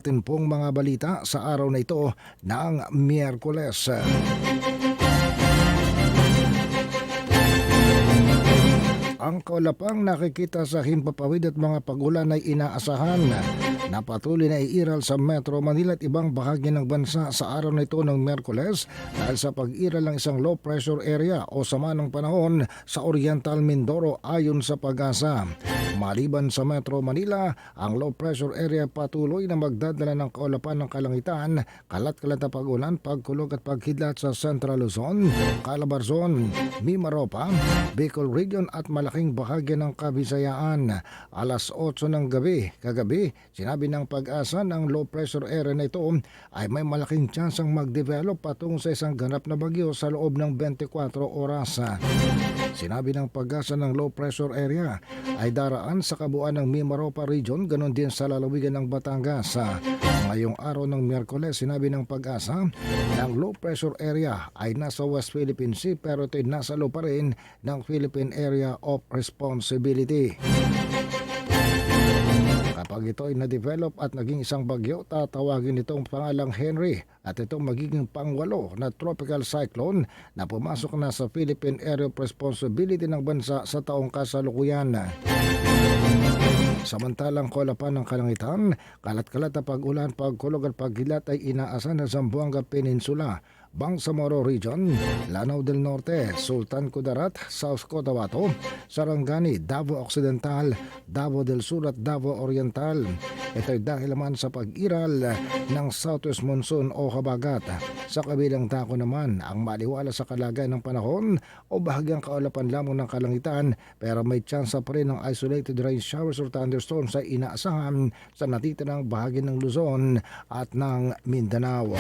Atin pong mga balita sa araw na ito ng Miyerkules. Ang kaulapang nakikita sa himpapawid at mga pagulan ay inaasahan na patuloy na iiral sa Metro Manila at ibang bahagi ng bansa sa araw na ito ng Miyerkules dahil sa pag-iral ng isang low pressure area o sama ng panahon sa Oriental Mindoro ayon sa Pag-asa. Maliban sa Metro Manila, ang low pressure area patuloy na magdadala ng kaulapan ng kalangitan, kalat-kalat na pag-ulan, pagkulog at paghidlat sa Central Luzon, Calabarzon, Mimaropa, Bicol Region at malaking bahagi ng Kabisayaan. Alas 8 ng gabi, kagabi, sinabi ng Pag-asa ng low pressure area na ito ay may malaking tsansang mag-develop patungo sa isang ganap na bagyo sa loob ng 24 oras. Sinabi ng Pag-asa ng low pressure area ay daraan sa kabuuan ng Mimaropa Region, ganon din sa lalawigan ng Batangas. Ngayong araw ng Miyerkules, sinabi ng Pag-asa na ang low pressure area ay nasa West Philippine Sea pero ito'y nasa loob pa rin ng Philippine Area of Responsibility. Kapag ito ay na-develop at naging isang bagyo, tatawagin itong pangalang Henry at ito magiging pangwalo na tropical cyclone na pumasok na sa Philippine Area of Responsibility ng bansa sa taong kasalukuyan. Samantalang kaulapan ng kalangitan, kalat-kalat na pag-ulan, pagkulog at paghilat ay inaasahan sa Zamboanga Peninsula, Bangsamoro Region, Lanao del Norte, Sultan Kudarat, South Cotabato, Sarangani, Davao Occidental, Davao del Sur at Davao Oriental. Ito'y dahil naman sa pag-iral ng Southwest Monsoon o habagat. Sa kabilang dako naman, ang maliwala sa kalagayan ng panahon o bahagyang kaulapan lamang ng kalangitan pero may tsansa pa rin ng isolated rain showers or thunderstorms sa inaasahan sa natitirang bahagi ng Luzon at ng Mindanao.